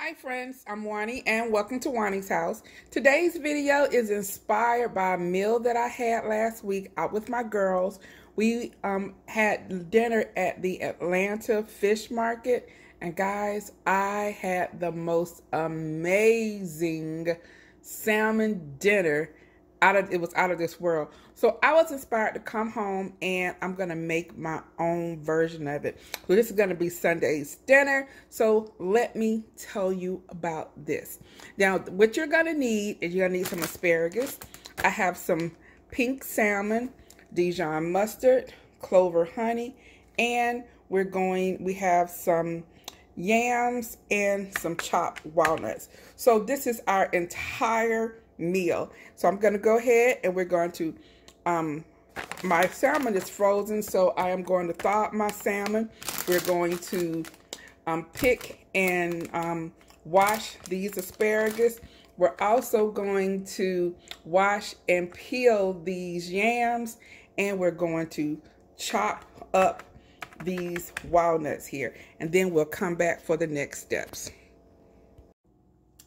Hi friends, I'm Juani and welcome to Juani's house. Today's video is inspired by a meal that I had last week out with my girls. We had dinner at the Atlanta fish market, and guys, I had the most amazing salmon dinner. It was out of this world. So I was inspired to come home and I'm gonna make my own version of it. So this is gonna be Sunday's dinner. So let me tell you about this. Now, what you're gonna need is you're gonna need some asparagus. I have some pink salmon, Dijon mustard, clover honey, and we have some yams and some chopped walnuts. So this is our entire meal. So I'm going to go ahead and we're going to my salmon is frozen, so I am going to thaw up my salmon. We're going to pick and wash these asparagus. We're also going to wash and peel these yams, and we're going to chop up these walnuts here, and then we'll come back for the next steps.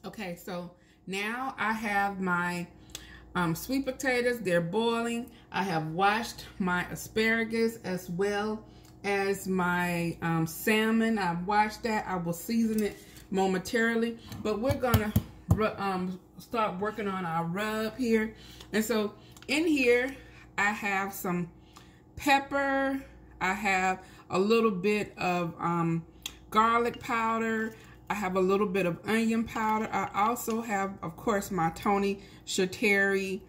Okay, so now I have my sweet potatoes. They're boiling. I have washed my asparagus as well as my salmon. I've washed that. I will season it momentarily, but we're gonna start working on our rub here. And so in here I have some pepper. I have a little bit of garlic powder. I have a little bit of onion powder. I also have, of course, my Tony Chaterry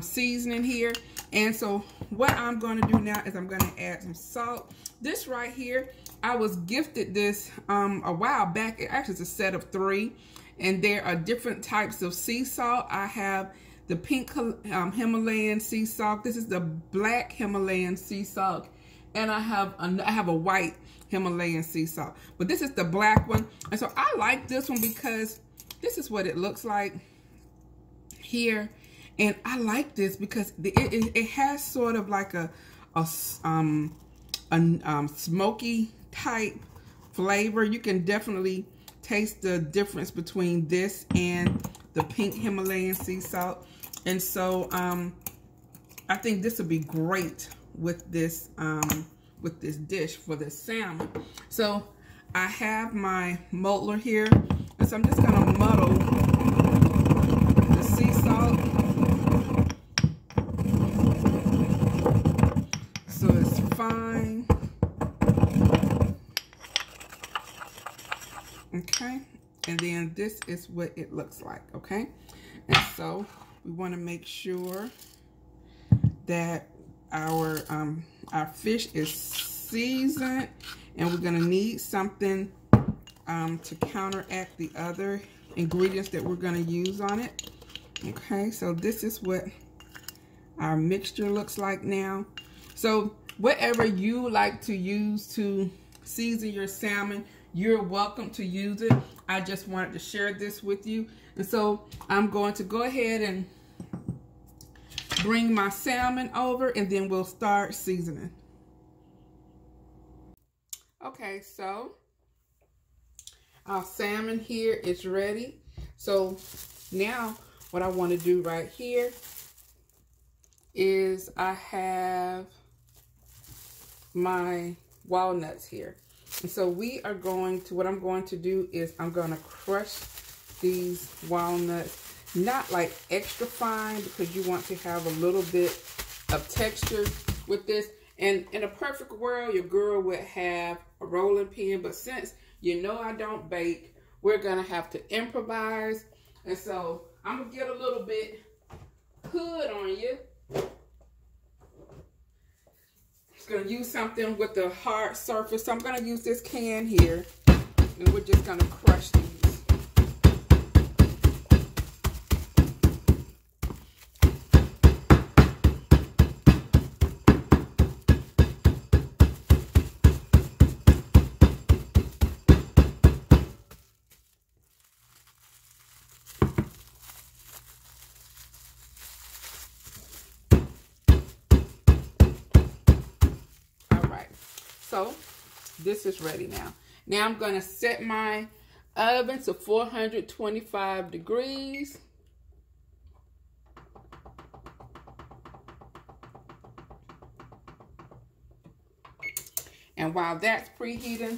seasoning here. And so what I'm going to do now is I'm going to add some salt. This right here, I was gifted this a while back. It actually is a set of 3. And there are different types of sea salt. I have the pink Himalayan sea salt. This is the black Himalayan sea salt. And I have a white Himalayan sea salt, but this is the black one. And so I like this one because this is what it looks like here, and I like this because it has sort of like a smoky type flavor. You can definitely taste the difference between this and the pink Himalayan sea salt. And so I think this would be great with this dish for this salmon. So I have my muddler here, and so I'm just gonna muddle the sea salt so it's fine. Okay, and then this is what it looks like. Okay, and so we want to make sure that our fish is seasoned, and we're gonna need something to counteract the other ingredients that we're gonna use on it. Okay, so this is what our mixture looks like now. So whatever you like to use to season your salmon, you're welcome to use it. I just wanted to share this with you. And so I'm going to go ahead and bring my salmon over, and then we'll start seasoning. Okay, so our salmon here is ready. So now what I want to do right here is I have my walnuts here. And so what I'm going to do is I'm going to crush these walnuts. Not like extra fine, because you want to have a little bit of texture with this. And in a perfect world, your girl would have a rolling pin, but since you know I don't bake, we're gonna have to improvise. And so I'm gonna get a little bit hood on you. Just gonna use something with the hard surface. So I'm gonna use this can here, and we're just gonna crush these. So this is ready now. Now I'm going to set my Oven to 425 degrees. And while that's preheating,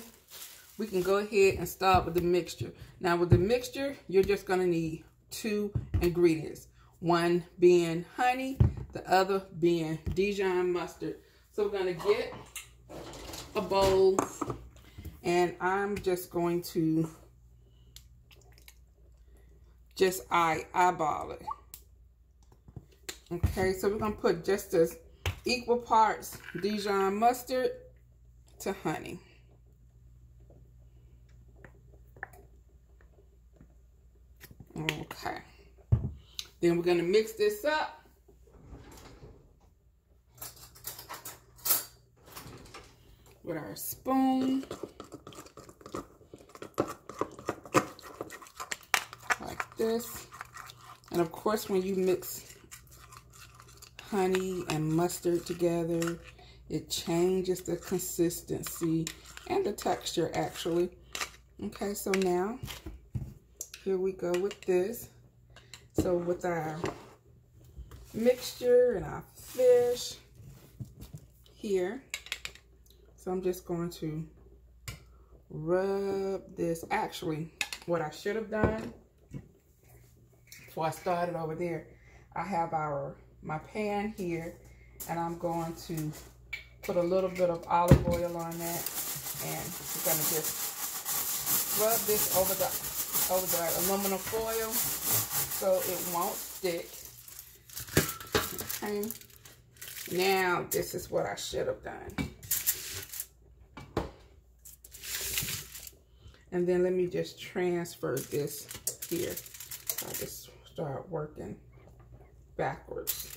we can go ahead and start with the mixture. Now with the mixture, you're just gonna need 2 ingredients. One being honey, the other being Dijon mustard. So we're gonna get a bowl, and I'm just going to just eyeball it. Okay, so we're gonna put just as equal parts Dijon mustard to honey. Okay, then we're gonna mix this up. With our spoon. Like this. And of course, when you mix honey and mustard together, it changes the consistency and the texture actually. Okay, so now here we go with this. So with our mixture and our fish here, so I'm just going to rub this. Actually, what I should have done before I started over there, I have my pan here, and I'm going to put a little bit of olive oil on that, and we're gonna just rub this over the aluminum foil so it won't stick. Okay. Now this is what I should have done. And then let me just transfer this here. I just start working backwards.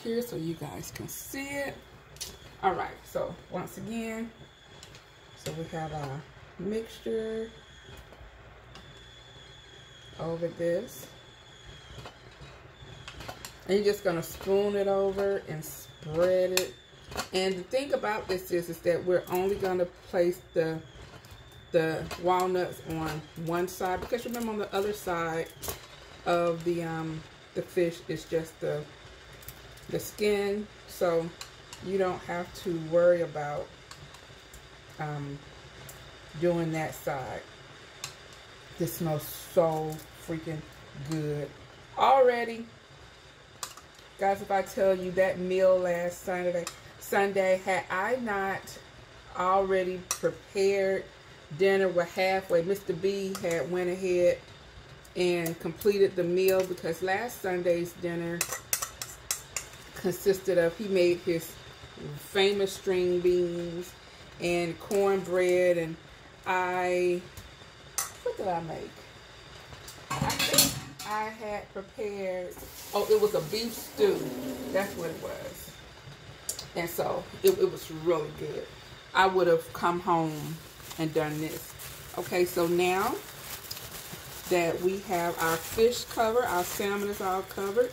Here so you guys can see it. All right, so once again, so we have our mixture over this, and you're just gonna spoon it over and spread it. And the thing about this is that we're only gonna place the walnuts on one side, because remember on the other side of the fish is just the skin, so you don't have to worry about doing that side. This smells so freaking good already, guys. If I tell you that meal last Sunday, had I not already prepared dinner, we're halfway. Mr. B had went ahead and completed the meal, because last Sunday's dinner consisted of, he made his famous string beans and cornbread, and what did I make? I think I had prepared, oh, it was a beef stew. That's what it was. And so it was really good. I would have come home and done this. Okay, so now that we have our fish covered, our salmon is all covered,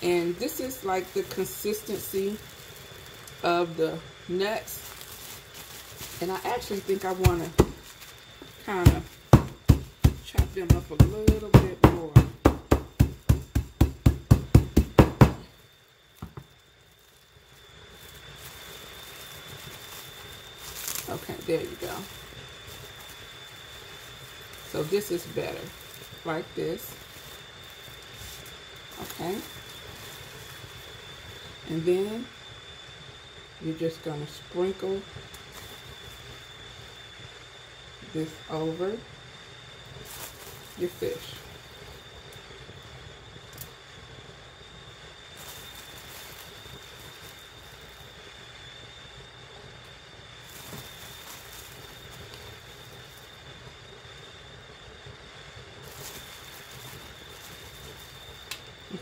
and this is like the consistency of the nuts. And I actually think I want to kind of chop them up a little bit more. Okay, there you go. So this is better, like this. Okay. And then you're just going to sprinkle this over your fish.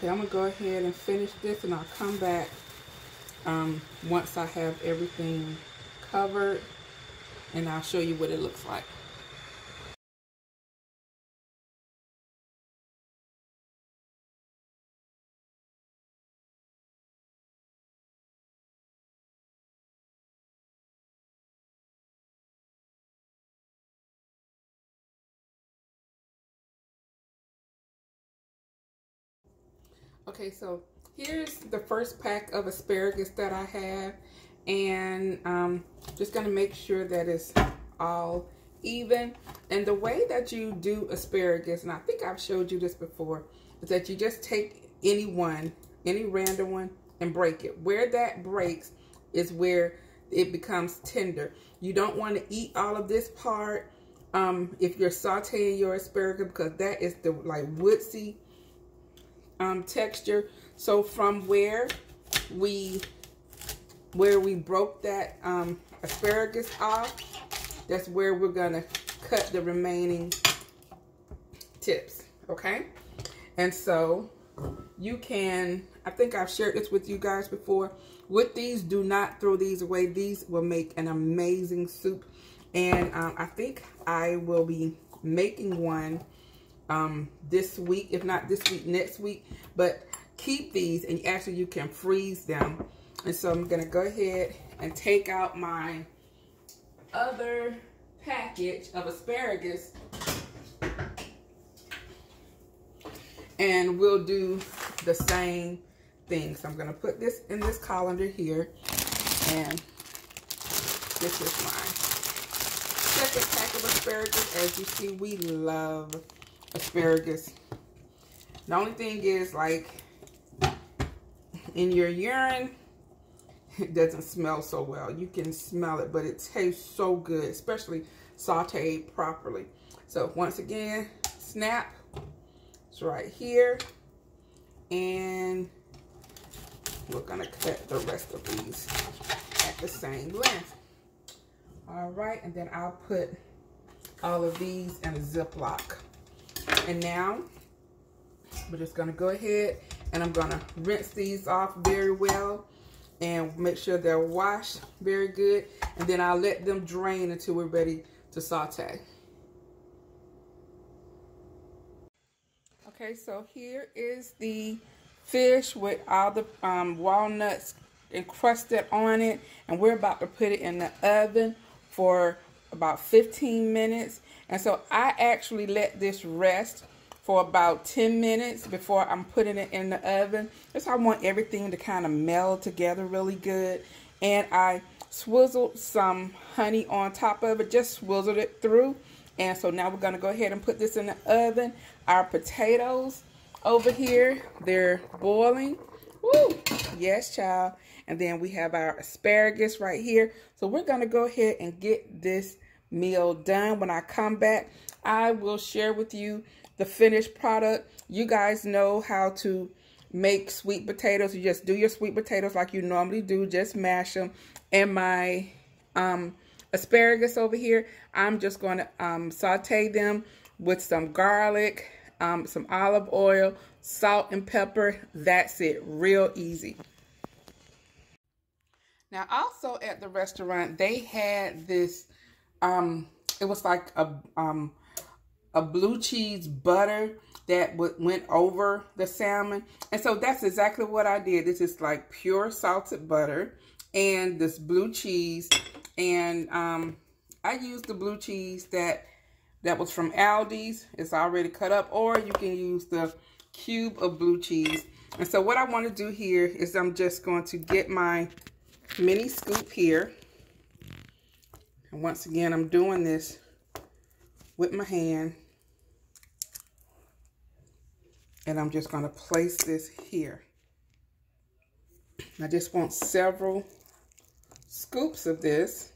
Okay, I'm gonna go ahead and finish this, and I'll come back once I have everything covered, and I'll show you what it looks like. Okay, so here's the first pack of asparagus that I have, and just gonna make sure that it's all even. And the way that you do asparagus, and I think I've showed you this before, is that you just take any random one, and break it. Where that breaks is where it becomes tender. You don't want to eat all of this part if you're sauteing your asparagus, because that is the like woodsy texture. So from where we broke that asparagus off, that's where we're gonna cut the remaining tips. Okay, and so you can, I think I've shared this with you guys before, with these, do not throw these away. These will make an amazing soup, and I think I will be making one this week, if not this week, next week. But keep these, and actually you can freeze them. And so I'm gonna go ahead and take out my other package of asparagus, and we'll do the same thing. So I'm gonna put this in this colander here, and this is my second pack of asparagus. As you see, we love asparagus. The only thing is, like, in your urine, it doesn't smell so well. You can smell it, but it tastes so good, especially sauteed properly. So once again, snap. It's right here, and we're gonna cut the rest of these at the same length. All right, and then I'll put all of these in a Ziploc. And now we're just gonna go ahead, and I'm gonna rinse these off very well and make sure they're washed very good, and then I'll let them drain until we're ready to saute. Okay, so here is the fish with all the walnuts encrusted on it, and we're about to put it in the oven for about 15 minutes. And so I actually let this rest for about 10 minutes before I'm putting it in the oven. Just I want everything to kind of meld together really good. And I swizzled some honey on top of it, just swizzled it through. And so now we're gonna go ahead and put this in the oven. Our potatoes over here, they're boiling. Woo! Yes, child. And then we have our asparagus right here. So we're gonna go ahead and get this meal done. When I come back, I will share with you the finished product. You guys know how to make sweet potatoes. You just do your sweet potatoes like you normally do, just mash them. And my asparagus over here, I'm just going to saute them with some garlic, some olive oil, salt and pepper. That's it. Real easy. Now, also at the restaurant, they had this, it was like a blue cheese butter that went over the salmon. And so that's exactly what I did. This is like pure salted butter and this blue cheese. And I used the blue cheese that was from Aldi's. It's already cut up, or you can use the cube of blue cheese. And so what I want to do here is I'm just going to get my mini scoop here. And once again, I'm doing this with my hand. And I'm just going to place this here. I just want several scoops of this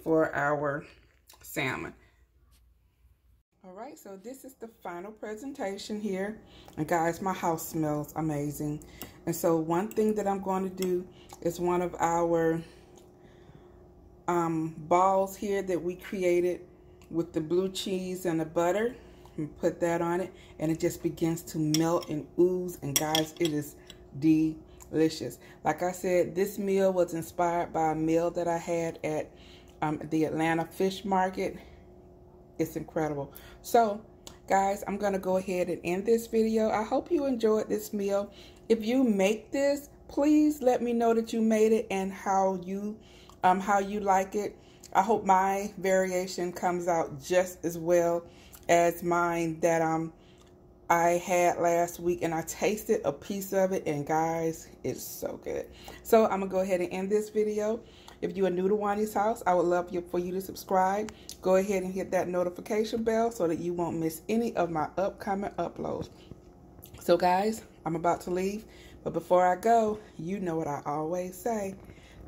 for our salmon. All right, so this is the final presentation here. And guys, my house smells amazing. And so one thing that I'm going to do is one of our balls here that we created with the blue cheese and the butter. Put that on it, and it just begins to melt and ooze. And guys, it is delicious. Like I said, this meal was inspired by a meal that I had at the Atlanta fish market. It's incredible. So guys, I'm gonna go ahead and end this video. I hope you enjoyed this meal. If you make this, please let me know that you made it and how you like it. I hope my variation comes out just as well as mine that I had last week, and I tasted a piece of it, and guys, it's so good. So I'm gonna go ahead and end this video. If you are new to Juani's house, I would love for you to subscribe. Go ahead and hit that notification bell so that you won't miss any of my upcoming uploads. So guys, I'm about to leave, but before I go, you know what I always say.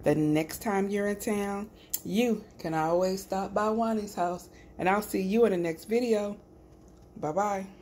The next time you're in town, you can always stop by Juani's house, and I'll see you in the next video. Bye-bye.